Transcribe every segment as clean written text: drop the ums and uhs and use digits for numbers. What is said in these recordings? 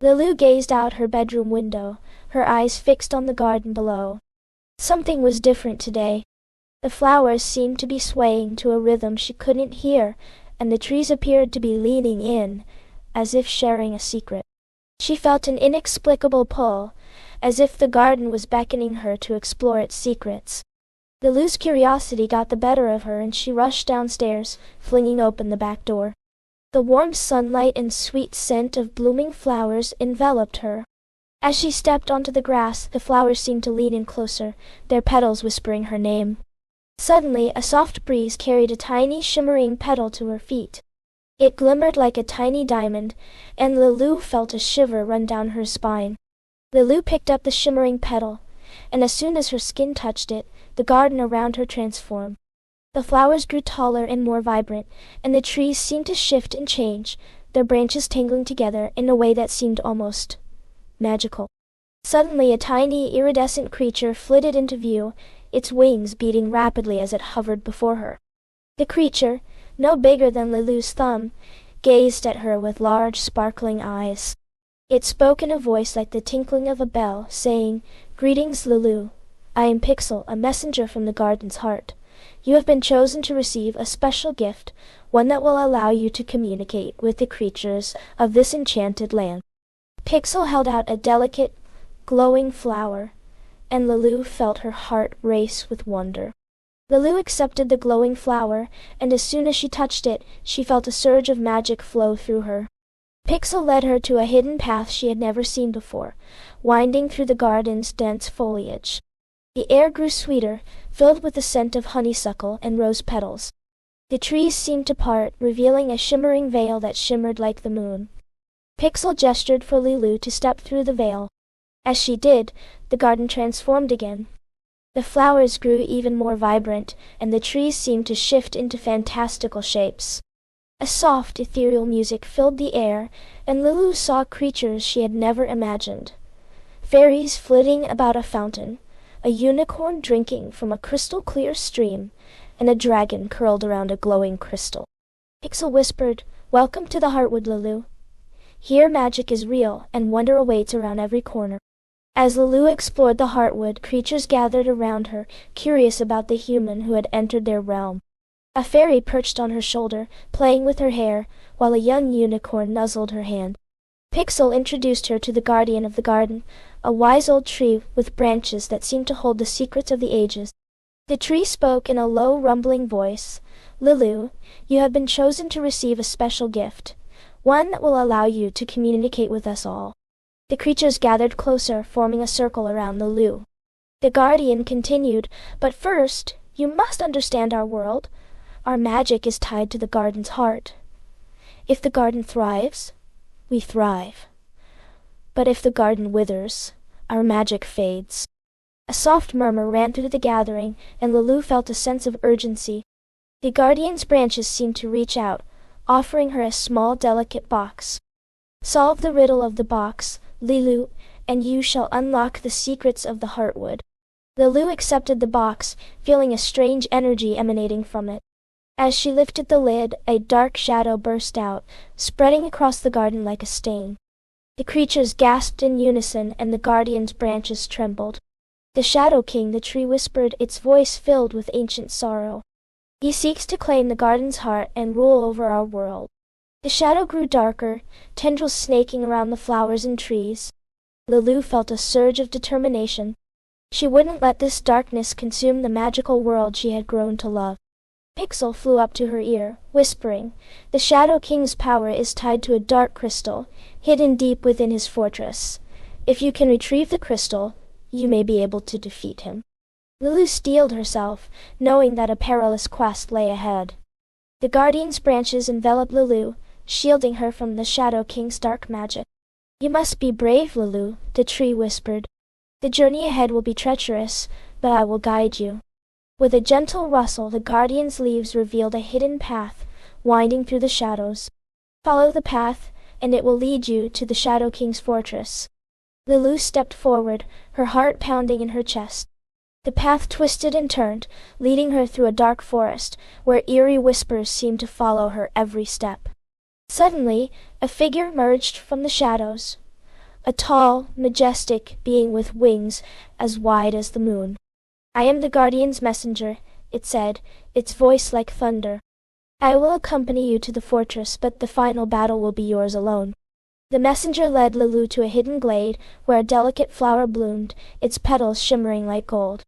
Lulu gazed out her bedroom window, her eyes fixed on the garden below. Something was different today. The flowers seemed to be swaying to a rhythm she couldn't hear, and the trees appeared to be leaning in, as if sharing a secret. She felt an inexplicable pull, as if the garden was beckoning her to explore its secrets. Lulu's curiosity got the better of her, and she rushed downstairs, flinging open the back door. The warm sunlight and sweet scent of blooming flowers enveloped her. As she stepped onto the grass, the flowers seemed to lean in closer, their petals whispering her name. Suddenly, a soft breeze carried a tiny shimmering petal to her feet. It glimmered like a tiny diamond, and Lulu felt a shiver run down her spine. Lulu picked up the shimmering petal, and as soon as her skin touched it, the garden around her transformed. The flowers grew taller and more vibrant, and the trees seemed to shift and change, their branches tangling together in a way that seemed almost magical. Suddenly a tiny, iridescent creature flitted into view, its wings beating rapidly as it hovered before her. The creature, no bigger than Lulu's thumb, gazed at her with large, sparkling eyes. It spoke in a voice like the tinkling of a bell, saying, "Greetings, Lulu. I am Pixel, a messenger from the garden's heart. You have been chosen to receive a special gift, one that will allow you to communicate with the creatures of this enchanted land." Pixel held out a delicate, glowing flower, and Lulu felt her heart race with wonder. Lulu accepted the glowing flower, and as soon as she touched it, she felt a surge of magic flow through her. Pixel led her to a hidden path she had never seen before, winding through the garden's dense foliage. The air grew sweeter, filled with the scent of honeysuckle and rose petals. The trees seemed to part, revealing a shimmering veil that shimmered like the moon. Pixel gestured for Lulu to step through the veil. As she did, the garden transformed again. The flowers grew even more vibrant, and the trees seemed to shift into fantastical shapes. A soft, ethereal music filled the air, and Lulu saw creatures she had never imagined. Fairies flitting about a fountain, a unicorn drinking from a crystal-clear stream, and a dragon curled around a glowing crystal. Pixel whispered, "Welcome to the Heartwood, Lulu. Here magic is real, and wonder awaits around every corner." As Lulu explored the Heartwood, creatures gathered around her, curious about the human who had entered their realm. A fairy perched on her shoulder, playing with her hair, while a young unicorn nuzzled her hand. Pixel introduced her to the guardian of the garden, a wise old tree with branches that seemed to hold the secrets of the ages. The tree spoke in a low, rumbling voice, "Lulu, you have been chosen to receive a special gift, one that will allow you to communicate with us all." The creatures gathered closer, forming a circle around Lulu. The guardian continued, "But first, you must understand our world. Our magic is tied to the garden's heart. If the garden thrives, we thrive. But if the garden withers, our magic fades." A soft murmur ran through the gathering, and Lulu felt a sense of urgency. The guardian's branches seemed to reach out, offering her a small, delicate box. "Solve the riddle of the box, Lulu, and you shall unlock the secrets of the Heartwood." Lulu accepted the box, feeling a strange energy emanating from it. As she lifted the lid, a dark shadow burst out, spreading across the garden like a stain. The creatures gasped in unison, and the guardian's branches trembled. "The Shadow King," the tree whispered, its voice filled with ancient sorrow. "He seeks to claim the garden's heart and rule over our world." The shadow grew darker, tendrils snaking around the flowers and trees. Lulu felt a surge of determination. She wouldn't let this darkness consume the magical world she had grown to love. Pixel flew up to her ear, whispering, "The Shadow King's power is tied to a dark crystal, hidden deep within his fortress. If you can retrieve the crystal, you may be able to defeat him." Lulu steeled herself, knowing that a perilous quest lay ahead. The guardian's branches enveloped Lulu, shielding her from the Shadow King's dark magic. "You must be brave, Lulu," the tree whispered. "The journey ahead will be treacherous, but I will guide you." With a gentle rustle, the guardian's leaves revealed a hidden path, winding through the shadows. "Follow the path, and it will lead you to the Shadow King's fortress." Lulu stepped forward, her heart pounding in her chest. The path twisted and turned, leading her through a dark forest, where eerie whispers seemed to follow her every step. Suddenly, a figure emerged from the shadows. a tall, majestic being with wings as wide as the moon. "I am the Guardian's messenger," it said, its voice like thunder. "I will accompany you to the fortress, but the final battle will be yours alone." The messenger led Lulu to a hidden glade where a delicate flower bloomed, its petals shimmering like gold.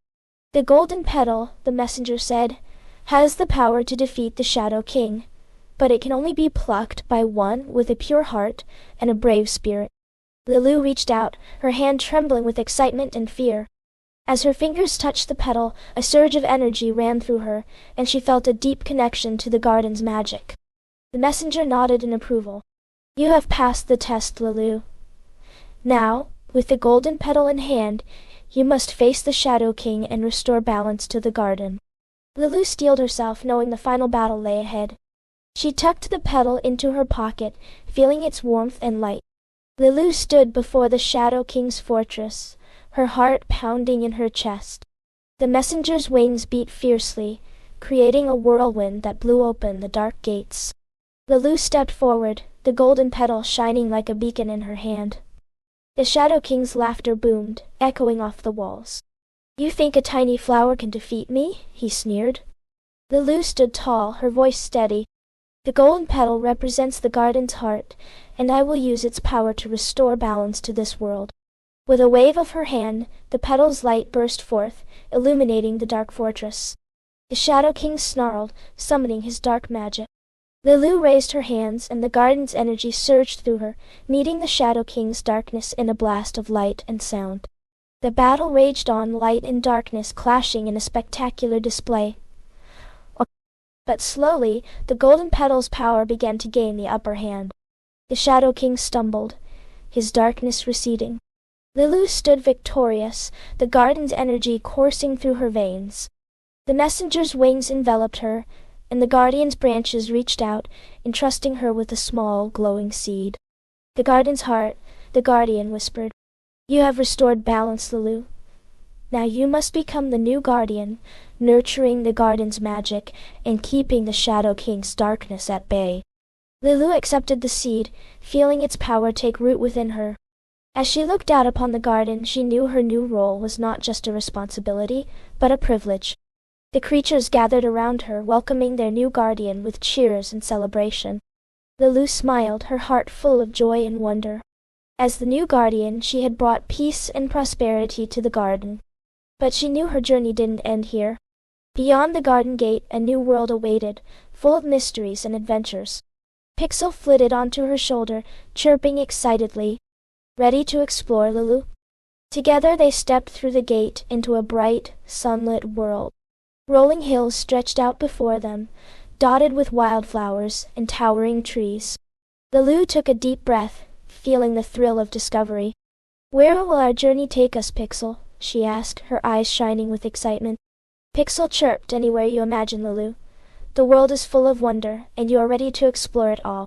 "The golden petal," the messenger said, "has the power to defeat the Shadow King, but it can only be plucked by one with a pure heart and a brave spirit." Lulu reached out, her hand trembling with excitement and fear. As her fingers touched the petal, a surge of energy ran through her, and she felt a deep connection to the garden's magic. The messenger nodded in approval. "You have passed the test, Lulu. Now, with the golden petal in hand, you must face the Shadow King and restore balance to the garden." Lulu steeled herself, knowing the final battle lay ahead. She tucked the petal into her pocket, feeling its warmth and light. Lulu stood before the Shadow King's fortress, her heart pounding in her chest. The messenger's wings beat fiercely, creating a whirlwind that blew open the dark gates. Lulu stepped forward, the golden petal shining like a beacon in her hand. The Shadow King's laughter boomed, echoing off the walls. "You think a tiny flower can defeat me?" he sneered. Lulu stood tall, her voice steady. "The golden petal represents the garden's heart, and I will use its power to restore balance to this world." With a wave of her hand, the petal's light burst forth, illuminating the dark fortress. The Shadow King snarled, summoning his dark magic. Lulu raised her hands, and the garden's energy surged through her, meeting the Shadow King's darkness in a blast of light and sound. The battle raged on, light and darkness clashing in a spectacular display. But slowly, the golden petal's power began to gain the upper hand. The Shadow King stumbled, his darkness receding. Lulu stood victorious, the garden's energy coursing through her veins. The messenger's wings enveloped her, and the guardian's branches reached out, entrusting her with a small, glowing seed. "The garden's heart," the guardian whispered. "You have restored balance, Lulu. Now you must become the new guardian, nurturing the garden's magic and keeping the Shadow King's darkness at bay." Lulu accepted the seed, feeling its power take root within her. As she looked out upon the garden, she knew her new role was not just a responsibility, but a privilege. The creatures gathered around her, welcoming their new guardian with cheers and celebration. Lulu smiled, her heart full of joy and wonder. As the new guardian, she had brought peace and prosperity to the garden. But she knew her journey didn't end here. Beyond the garden gate, a new world awaited, full of mysteries and adventures. Pixel flitted onto her shoulder, chirping excitedly. "Ready to explore, Lulu?" Together they stepped through the gate into a bright, sunlit world. Rolling hills stretched out before them, dotted with wildflowers and towering trees. Lulu took a deep breath, feeling the thrill of discovery. "Where will our journey take us, Pixel?" she asked, her eyes shining with excitement. Pixel chirped, "Anywhere you imagine, Lulu. The world is full of wonder, and you are ready to explore it all."